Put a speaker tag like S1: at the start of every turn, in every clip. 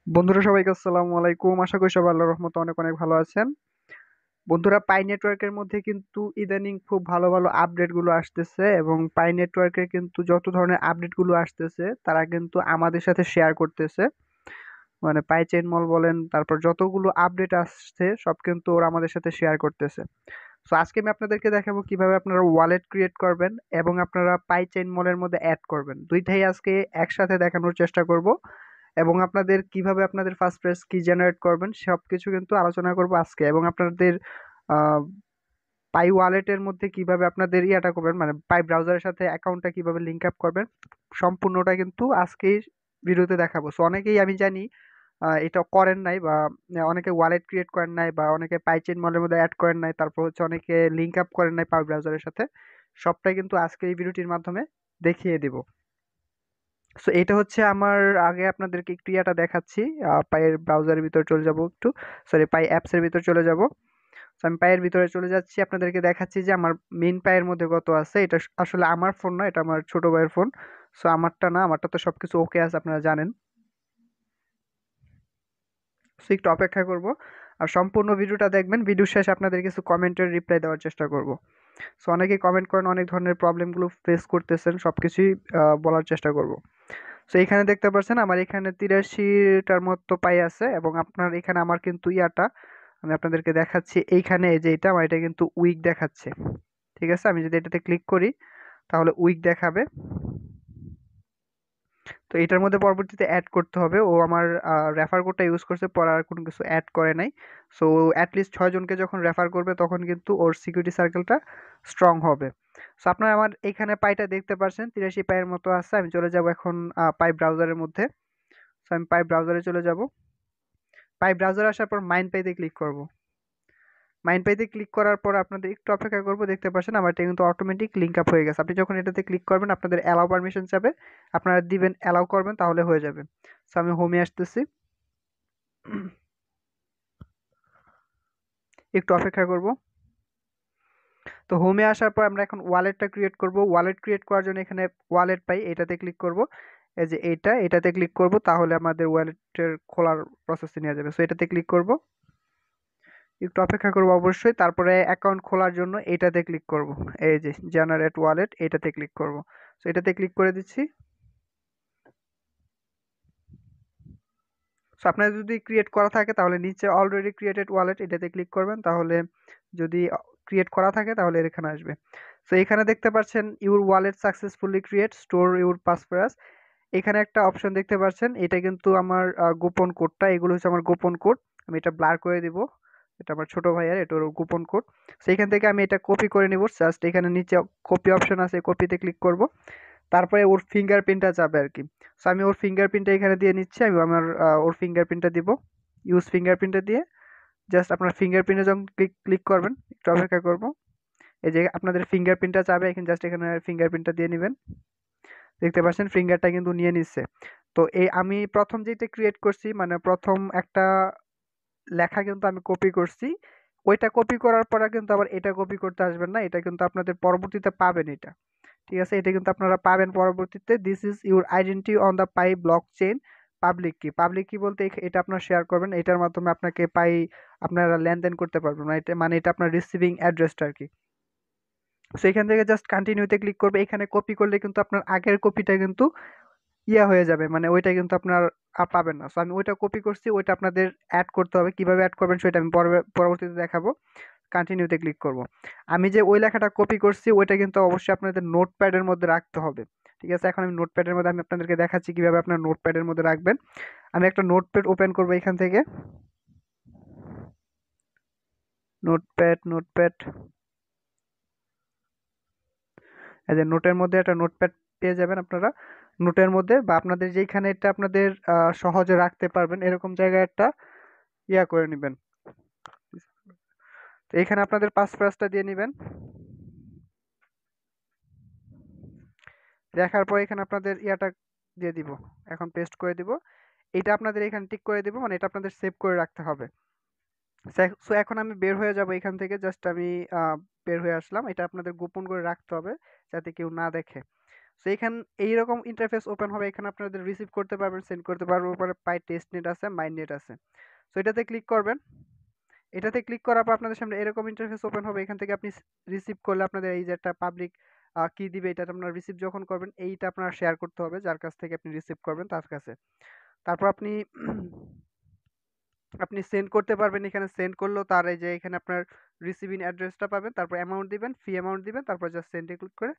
S1: বন্ধুরা সবাইকে আসসালামু আলাইকুম। আশা করি সবাই আল্লাহর রহমতে অনেক অনেক ভালো আছেন। বন্ধুরা, পাই নেটওয়ার্কের মধ্যে কিন্তু ইদানিং খুব ভালো ভালো আপডেট গুলো আসতেছে, এবং পাই নেটওয়ার্কের কিন্তু যত ধরনের আপডেট গুলো আসতেছে তারা কিন্তু আমাদের সাথে শেয়ার করতেছে। মানে পাই চেইন মল বলেন, তারপর যতগুলো আপডেট আসছে সব কিন্তু ওরা আমাদের সাথে শেয়ার করতেছে। সো আজকে আমি আপনাদেরকে দেখাবো কিভাবে আপনারা ওয়ালেট ক্রিয়েট করবেন এবং আপনারা পাই চেইন মলের মধ্যে অ্যাড করবেন। দুইটাই আজকে একসাথে দেখানোর চেষ্টা করব, এবং আপনাদের কিভাবে আপনাদের ফার্স্ট প্রেস কি জেনারেট করবেন সবকিছু কিন্তু আলোচনা করব আজকে। এবং আপনাদের পাই ওয়ালেটের মধ্যে কিভাবে আপনাদের ইয়াটা করবেন, মানে পাই ব্রাউজারের সাথে অ্যাকাউন্টটা কিভাবে লিংক আপ করবেন, সম্পূর্ণটা কিন্তু আজকেই ভিডিওতে দেখাবো। সো অনেকেই আমি জানি এটা করেন নাই, বা অনেকে ওয়ালেট ক্রিয়েট করেন নাই, বা অনেকে পাইচেন মলের মধ্যে অ্যাড করেন নাই, তারপর হচ্ছে অনেকে লিংক আপ করেন নাই পাই ব্রাউজারের সাথে। সবটাই কিন্তু আজকে এই ভিডিওটির মাধ্যমে দেখিয়ে দিব। সো এটা হচ্ছে আমার, আগে আপনাদেরকে একটু ইয়াটা দেখাচ্ছি। পায়ের ব্রাউজারের ভিতরে চলে যাব একটু, সরি পাই অ্যাপসের ভিতরে চলে যাব। তো আমি পায়ের ভিতরে চলে যাচ্ছি, আপনাদেরকে দেখাচ্ছি যে আমার মেইন পায়ের মধ্যে কত আছে। এটা আসলে আমার ফোন না, এটা আমার ছোট ভাইয়ের ফোন। সো আমারটা না, আমারটা তো সবকিছু ওকে আছে আপনারা জানেন। সো একটু অপেক্ষা করব, আর সম্পূর্ণ ভিডিওটা দেখবেন। ভিডিও শেষে আপনাদের কিছু কমেন্টের রিপ্লাই দেওয়ার চেষ্টা করব। সো অনেকেই কমেন্ট করেন, অনেক ধরনের প্রবলেমগুলো ফেস করতেছেন, সবকিছুই বলার চেষ্টা করব। সো এখানে দেখতে পাচ্ছেন আমার এখানে 83টার মতো পাই আছে, এবং আপনার এখানে আমার কিন্তু ইয়াটা আমি আপনাদেরকে দেখাচ্ছি। এইখানে এই যে এটা আমার, এটা কিন্তু উইক দেখাচ্ছে। ঠিক আছে, আমি যদি এটাতে ক্লিক করি তাহলে উইক দেখাবে। তো এটার মধ্যে পরবর্তীতে অ্যাড করতে হবে। ও আমার রেফার কোডটা ইউজ করছে, পর আর কোনো কিছু অ্যাড করে নাই। সো অ্যাটলিস্ট 6 জনকে যখন রেফার করবে তখন কিন্তু ওর সিকিউরিটি সার্কেলটা স্ট্রং হবে। সো আপনারা আমার এখানে পাইটা দেখতে পাচ্ছেন, 83 পাইয়ের মতো আছে। আমি চলে যাব এখন পাই ব্রাউজারের মধ্যে। সো আমি পাই ব্রাউজারে চলে যাব। পাই ব্রাউজারে আসার পর মাইন পাইতে ক্লিক করব। মাইন পাইতে ক্লিক করার পর আপনাদের একটু অপেক্ষা করব। দেখতে পাচ্ছেন আমার এটা কিন্তু অটোমেটিক লিঙ্ক আপ হয়ে গেছে। আপনি যখন এটাতে ক্লিক করবেন আপনাদের অ্যালাউ পারমিশন চাবে, আপনারা দিবেন, অ্যালাউ করবেন, তাহলে হয়ে যাবে। সো আমি হোমে আসতেছি, একটু অপেক্ষা করব। তো হোমে আসার পর আমরা এখন ওয়ালেটটা ক্রিয়েট করব। ওয়ালেট ক্রিয়েট করার জন্য এখানে ওয়ালেট পাই, এটাতে ক্লিক করব। এই যে এটাতে ক্লিক করব, তাহলে আমাদের ওয়ালেটের খোলার প্রসেসে নিয়ে যাবে। সো এটাতে ক্লিক করব, একটু অপেক্ষা করব অবশ্যই। তারপরে অ্যাকাউন্ট খোলার জন্য এটাতে ক্লিক করব। এই যে জেনারেট ওয়ালেট, এটাতে ক্লিক করব। সো এটাতে ক্লিক করে দিচ্ছি। সো আপনার যদি ক্রিয়েট করা থাকে তাহলে নিচে অলরেডি ক্রিয়েটেড ওয়ালেট, এটাতে ক্লিক করবেন। তাহলে যদি ক্রিয়েট করা থাকে তাহলে এখানে আসবে। সো এখানে দেখতে পাচ্ছেন your wallet successfully create, store your passphrase. এখানে একটা অপশন দেখতে পাচ্ছেন, এটা কিন্তু আমার গোপন কোডটা, এগুলো হচ্ছে আমার গোপন কোড। আমি এটা ব্লার করে দিব, এটা আমার ছোট ভাইয়ের, এটা ওর গোপন কোড। সেইখান থেকে আমি এটা কপি করে নিব। জাস্ট এখানে নিচে কপি অপশন আছে, কপিতে ক্লিক করব। তারপরে ওর ফিঙ্গারপ্রিন্টটা যাবে আর কি। সো আমি ওর ফিঙ্গারপ্রিন্টটা এখানে দিয়ে নিচ্ছি। আমি আমার ওর ফিঙ্গারপ্রিন্টটা দিব, ইউজ ফিঙ্গারপ্রিন্টটা দিয়ে জাস্ট আপনার ফিঙ্গারপ্রিন্টে যখন ক্লিক ক্লিক করবেন, একটু অপেক্ষা করব। এই যে আপনাদের ফিঙ্গারপ্রিন্টটা চাবে, এখানে জাস্ট এখানে ফিঙ্গারপ্রিন্টটা দিয়ে নেবেন। দেখতে পাচ্ছেন ফিঙ্গারটা কিন্তু নিয়ে নিচ্ছে। তো এই আমি প্রথম যেটা ক্রিয়েট করছি, মানে প্রথম একটা লেখা কিন্তু আমি কপি করছি। ওইটা কপি করার পরে কিন্তু আবার এটা কপি করতে আসবেন না, এটা কিন্তু আপনাদের পরবর্তীতে পাবেন এটা। ঠিক আছে, এটা কিন্তু আপনারা পাবেন পরবর্তীতে। This is your identity on the pi block chain public কি। পাবলিক কি বলতে এটা আপনারা শেয়ার করবেন, এটার মাধ্যমে আপনাকে পাই আপনারা লেনদেন করতে পারবেন। মানে এটা, মানে এটা আপনার রিসিভিং অ্যাড্রেসটা আর কি। সো এখান থেকে জাস্ট কন্টিনিউতে ক্লিক করবে। এখানে কপি করলে কিন্তু আপনার আগের কপিটা কিন্তু ইয়া হয়ে যাবে, মানে ওইটা কিন্তু আপনার আর পাবেন না। সো আমি ওইটা কপি করছি, ওইটা আপনাদের অ্যাড করতে হবে। কিভাবে অ্যাড করবেন সেটা আমি পরবর্তীতে দেখাবো। কন্টিনিউতে ক্লিক করব। আমি যে ওই লেখাটা কপি করছি ওইটা কিন্তু অবশ্যই আপনাদের নোটপ্যাডের মধ্যে রাখতে হবে। ঠিক আছে, এখন আমি নোটপ্যাডের মধ্যে আমি আপনাদেরকে দেখাচ্ছি কিভাবে আপনার নোটপ্যাডের মধ্যে রাখবেন। আমি একটা নোটপ্যাড ওপেন করব এখান থেকে। নোটপ্যাড, নোটপ্যাড, এই যে নোটের মধ্যে একটা নোটপ্যাড পেয়ে যাবেন আপনারা। নোটের মধ্যে বা আপনাদের যেখানে এটা আপনাদের সহজে রাখতে পারবেন এরকম জায়গায় একটা ইয়া করে নেবেন। তো এখানে আপনাদের পাসফ্রাজটা দিয়ে নেবেন। দেখার পর এখানে আপনাদের ইয়াটা দিয়ে দিব, এখন পেস্ট করে দিব। এটা আপনাদের এখানে টিক করে দিব, মানে এটা আপনাদের সেভ করে রাখতে হবে। সো এখন আমি বের হয়ে যাব এখান থেকে। জাস্ট আমি বের হয়ে আসলাম। এটা আপনাদের গোপন করে রাখতে হবে যাতে কেউ না দেখে। সো এখান এইরকম ইন্টারফেস ওপেন হবে, এখানে আপনাদের রিসিভ করতে পারবেন, সেন্ড করতে পারবেন, উপরে পাই টেস্ট নেট আছে, মাইন নেট আছে। সো এটাতে ক্লিক করবেন। এটাতে ক্লিক করার পর আপনাদের সামনে এরকম ইন্টারফেস ওপেন হবে। এখান থেকে আপনি রিসিভ করলে আপনাদের এই যে একটা পাবলিক কি দিবে, এটা আপনারা রিসিভ যখন করবেন এইটা আপনারা শেয়ার করতে হবে যার কাছ থেকে আপনি রিসিভ করবেন তার কাছে। তারপর আপনি আপনি সেন্ড করতে পারবেন, এখানে সেন্ড করলেও তার এই যে এখানে আপনার রিসিভিং অ্যাড্রেসটা পাবেন, তারপর অ্যামাউন্ট দিবেন, ফি অ্যামাউন্ট দিবেন, তারপর জাস্ট সেন্ডে ক্লিক করে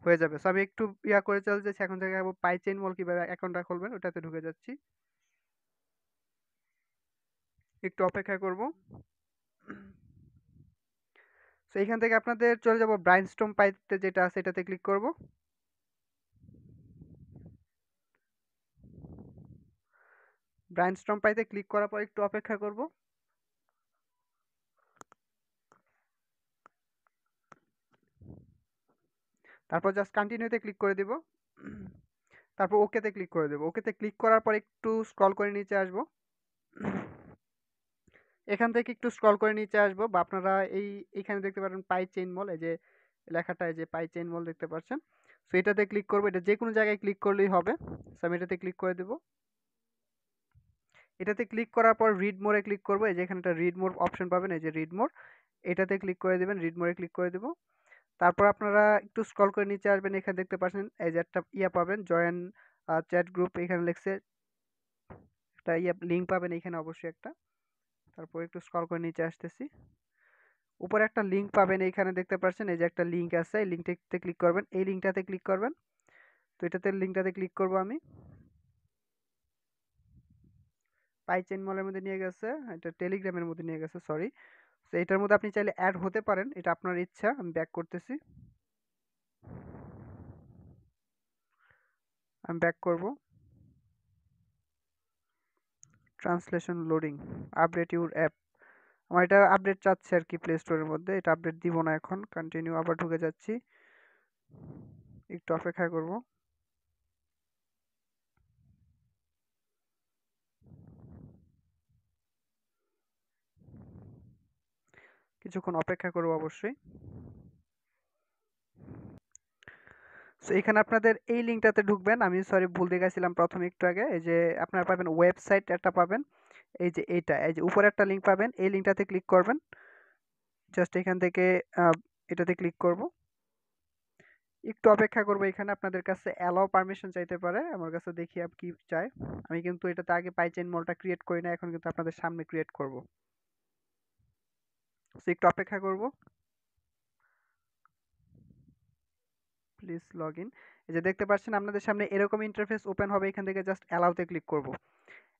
S1: হয়ে যাবে। সো আমি একটু করে চলে যাচ্ছি, এখন থেকে পাই চেইন মল কিভাবে অ্যাকাউন্টটা খুলবেন ওটাতে ঢুকে যাচ্ছি, একটু অপেক্ষা করব। সো এখান থেকে আপনাদের চলে যাব ব্রাইনস্টর্ম পাইতে, যেটা আছে এটাতে ক্লিক করব। ব্রাইনস্টর্ম পাইতে ক্লিক করার পর একটু অপেক্ষা করব। তারপর জাস্ট কন্টিনিউতে ক্লিক করে দিব। তারপর ওকেতে ক্লিক করে দেব। ওকেতে ক্লিক করার পর একটু স্ক্রল করে নিচে আসব। এখান থেকে একটু স্ক্রল করে নিচে আসবো, বা আপনারা এইখানে দেখতে পারেন পাই চেইন মল, এই যে লেখাটা, এই যে পাই চেইন মল দেখতে পাচ্ছেন। সো এটাতে ক্লিক করবো, এটা যে কোনো জায়গায় ক্লিক করলেই হবে। সো আমি এটাতে ক্লিক করে দেবো। এটাতে ক্লিক করার পর রিড মোরে ক্লিক করবো, এই যে এখানে একটা রিড মোর অপশন পাবেন, এই যে রিড মোর, এটাতে ক্লিক করে দেবেন, রিড মোরে ক্লিক করে দেবো। তারপর আপনারা একটু স্ক্রল করে নিচে আসবেন, এখানে দেখতে পাচ্ছেন এই যে একটা ইয়া পাবেন, জয়েন চ্যাট গ্রুপ, এখানে লিখছে একটা ইয়া লিঙ্ক পাবেন এখানে অবশ্যই একটা। তারপর একটু স্ক্রল করে নিচে আসতেছি, উপরে একটা লিঙ্ক পাবেন, এইখানে দেখতে পাচ্ছেন এই যে একটা লিঙ্ক আছে, এই লিঙ্কটাতে ক্লিক করবেন, এই লিঙ্কটাতে ক্লিক করবেন। তো এটাতে লিঙ্কটাতে ক্লিক করব আমি। পাই চেইন মলের মধ্যে নিয়ে গেছে, এটা টেলিগ্রামের মধ্যে নিয়ে গেছে, সরি। তো এটার মধ্যে আপনি চাইলে অ্যাড হতে পারেন, এটা আপনার ইচ্ছা। আমি ব্যাক করতেছি, আমি ব্যাক করব। Translation loading, update your app. আমার এটা আপডেট চাচ্ছে আর কি প্লে স্টোরের মধ্যে, এটা আপডেট দিব না এখন, কন্টিনিউ, আবার ঢুকে যাচ্ছি, একটু অপেক্ষা করব। কিছুক্ষণ অপেক্ষা করব অবশ্যই। সো এখানে আপনাদের এই লিঙ্কটাতে ঢুকবেন, আমি সরি ভুল দেখাইছিলাম প্রথমে একটু আগে, এই যে আপনারা পাবেন ওয়েবসাইট একটা পাবেন, এই যে এইটা, এই যে উপরে একটা লিঙ্ক পাবেন, এই লিঙ্কটাতে ক্লিক করবেন। জাস্ট এখান থেকে এটাতে ক্লিক করব, একটু অপেক্ষা করব। এখানে আপনাদের কাছে অ্যালাও পারমিশন চাইতে পারে, আমার কাছে দেখি কি চায়। আমি কিন্তু এটাতে আগে পাইচেন মলটা ক্রিয়েট করি না, এখন কিন্তু আপনাদের সামনে ক্রিয়েট করব। সো একটু অপেক্ষা করব, প্লিজ লগ ইন। এই যে দেখতে পাচ্ছেন আপনাদের সামনে এরকম ইন্টারফেস ওপেন হবে, এখান থেকে জাস্ট অ্যালাউতে ক্লিক করব।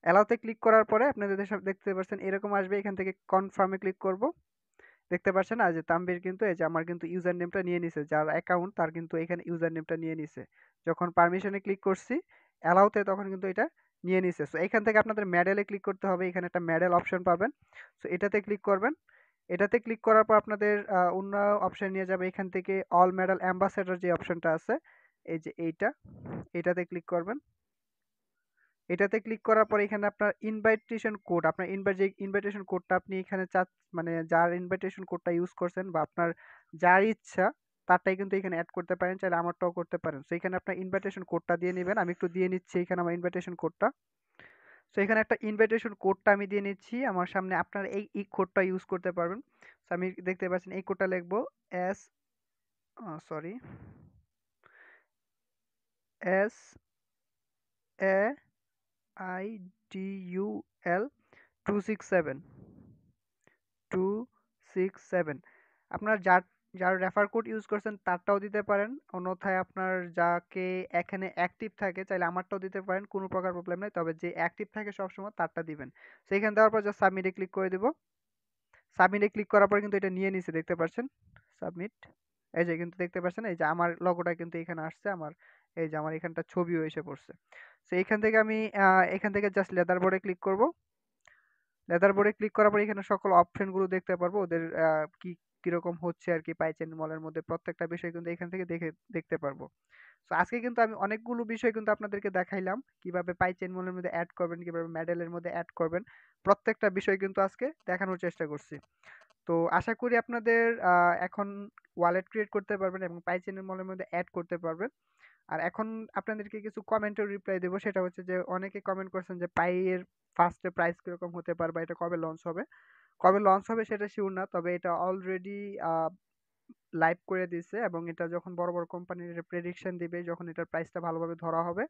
S1: অ্যালাউতে ক্লিক করার পরে আপনাদের দেখতে পাচ্ছেন এরকম আসবে, এখান থেকে কনফার্মে ক্লিক করব। দেখতে পাচ্ছেন না যে তানভীর কিন্তু এই যে আমার কিন্তু ইউজার নেমটা নিয়ে নিছে, যার অ্যাকাউন্ট তার কিন্তু এখানে ইউজার নেমটা নিয়ে নিছে। যখন পারমিশনে ক্লিক করছি অ্যালাউতে, তখন কিন্তু এটা নিয়ে নিছে। সো এখান থেকে আপনাদের মেডেলে ক্লিক করতে হবে, এখানে একটা মেডেল অপশন পাবেন। সো এটাতে ক্লিক করবেন। এটাতে ক্লিক করার পর আপনাদের অন্য অপশন নিয়ে যাবে, এখান থেকে অল মেডেল অ্যাম্বাসেডর যে অপশনটা আছে, এই যে এটাতে ক্লিক করবেন। এটাতে ক্লিক করার পরে এখানে আপনার ইনভাইটেশন কোড, আপনার যে ইনভাইটেশন কোডটা আপনি এখানে মানে যার ইনভাইটেশন কোডটা ইউজ করছেন বা আপনার যার ইচ্ছা তারটাই কিন্তু এখানে অ্যাড করতে পারেন, চাইলে আমারটাও করতে পারেন। সো এখানে আপনার ইনভাইটেশন কোডটা দিয়ে নেবেন, আমি একটু দিয়ে নিচ্ছি এখানে আমার ইনভাইটেশন কোডটা। সো এখানে একটা ইনভাইটেশন কোডটা আমি দিয়ে নিচ্ছি আমার সামনে, আপনার এই কোডটা ইউজ করতে পারবেন। সো আমি দেখতে পাচ্ছেন এই কোডটা লিখবো, S sorry S A I D U L 267 267। আপনার যার রেফার কোড ইউজ করছেন তারটাও দিতে পারেন, অন্যথায় আপনার যাকে এখানে অ্যাক্টিভ থাকে চাইলে আমারটাও দিতে পারেন, কোনো প্রকার প্রবলেম নেই, তবে যে অ্যাক্টিভ থাকে সবসময় তারটা দিবেন। সেইখানে দেওয়ার পর জাস্ট সাবমিটে ক্লিক করে দেবো। সাবমিটে ক্লিক করার পর কিন্তু এটা নিয়ে নিছে, দেখতে পাচ্ছেন সাবমিট। এই যে কিন্তু দেখতে পাচ্ছেন এই যে আমার লগোটা কিন্তু এখানে আসছে, আমার এই যে আমার এখানটা ছবিও এসে পড়ছে। তো এইখান থেকে আমি এখান থেকে জাস্ট লেদার বোর্ডে ক্লিক করব। লেদার বোর্ডে ক্লিক করার পর এখানে সকল অপশনগুলো দেখতে পারবো, ওদের কি কিরকম হচ্ছে আর কি পাইচেন মলের মধ্যে, প্রত্যেকটা বিষয় কিন্তু এখান থেকে দেখতে পারবো। তো আজকে কিন্তু আমি অনেকগুলো বিষয় কিন্তু আপনাদেরকে দেখাইলাম, কিভাবে পাইচেন মলের মধ্যে অ্যাড করবেন, কিভাবে মেডেলের মধ্যে অ্যাড করবেন, প্রত্যেকটা বিষয় কিন্তু আজকে দেখানোর চেষ্টা করছি। তো আশা করি আপনাদের এখন ওয়ালেট ক্রিয়েট করতে পারবেন এবং পাইচেন মলের মধ্যে অ্যাড করতে পারবেন। আর এখন আপনাদেরকে কিছু কমেন্টের রিপ্লাই দেবো, সেটা হচ্ছে যে অনেকে কমেন্ট করছেন যে পাই এর ফার্স্টে প্রাইস কিরকম হতে পারে বা এটা কবে লঞ্চ হবে। কবে লঞ্চ হবে সেটা শিওর না, তবে এটা অলরেডি লাইভ করে দিছে এবং এটা যখন বড় বড় কোম্পানির প্রেডিকশন দিবে, যখন এটার প্রাইসটা ভালোভাবে ধরা হবে,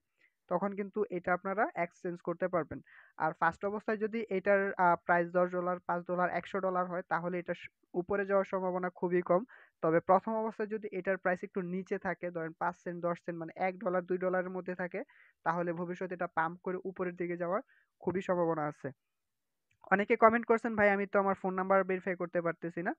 S1: তখন কিন্তু এটা আপনারা এক্সচেঞ্জ করতে পারবেন। আর ফার্স্ট অবস্থায় যদি এটার প্রাইস $10, $5, $100 হয়, তাহলে এটা উপরে যাওয়ার সম্ভাবনা খুবই কম। তবে প্রথম অবস্থায় যদি এটার প্রাইস একটু নিচে থাকে, ধরেন 5 সেন্ট 10 সেন্ট মানে $1 $2 মধ্যে থাকে, তাহলে ভবিষ্যতে এটা পাম্প করে উপরের দিকে যাওয়ার খুবই সম্ভাবনা আছে। অনেকে কমেন্ট করছেন ভাই আমি তো আমার ফোন নাম্বার ভেরিফাই করতে পারতেছি না।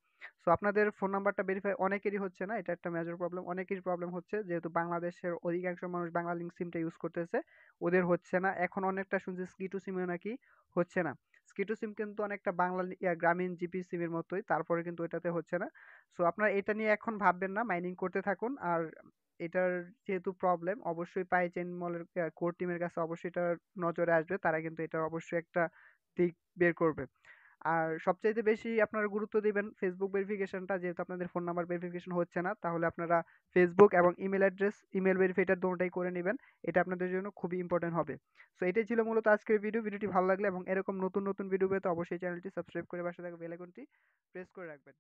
S1: সো আপনাদের ফোন নাম্বারটা ভেরিফাই অনেকেরই হচ্ছে না, এটা একটা মেজর প্রবলেম। অনেকেরই প্রবলেম হচ্ছে, যেহেতু বাংলাদেশের অধিকাংশ মানুষ বাংলা লিঙ্ক সিমটা ইউজ করতেছে, ওদের হচ্ছে না। এখন অনেকটা শুনছি স্কিটু সিমেও নাকি হচ্ছে না। স্কিটু সিম কিন্তু অনেকটা বাংলা গ্রামীণ জিপি সিমের মতোই, তারপরে কিন্তু এটাতে হচ্ছে না। সো আপনারা এটা নিয়ে এখন ভাববেন না, মাইনিং করতে থাকুন। আর এটার যেহেতু প্রবলেম, অবশ্যই পাই চেইন মলের কোর টিমের কাছে অবশ্যই এটা নজরে আসবে, তারা কিন্তু এটা অবশ্যই একটা দিক বের করবে। আর সবচাইতে বেশি আপনারা গুরুত্ব দিবেন ফেসবুক ভেরিফিকেশনটা, যেহেতু আপনাদের ফোন নাম্বার ভেরিফিকেশন হচ্ছে না, তাহলে আপনারা ফেসবুক এবং ইমেল অ্যাড্রেস, ইমেল ভেরিফাইটার দোনোটাই করে নেবেন। এটা আপনাদের জন্য খুবই ইম্পর্টেন্ট হবে। সো এটাই ছিল মূলত আজকের ভিডিওটি ভালো লাগলে এবং এরকম নতুন নতুন ভিডিও পেতে অবশ্যই চ্যানেলটি সাবস্ক্রাইব করে পাশে থাকা বেল আইকনটি প্রেস করে রাখবেন।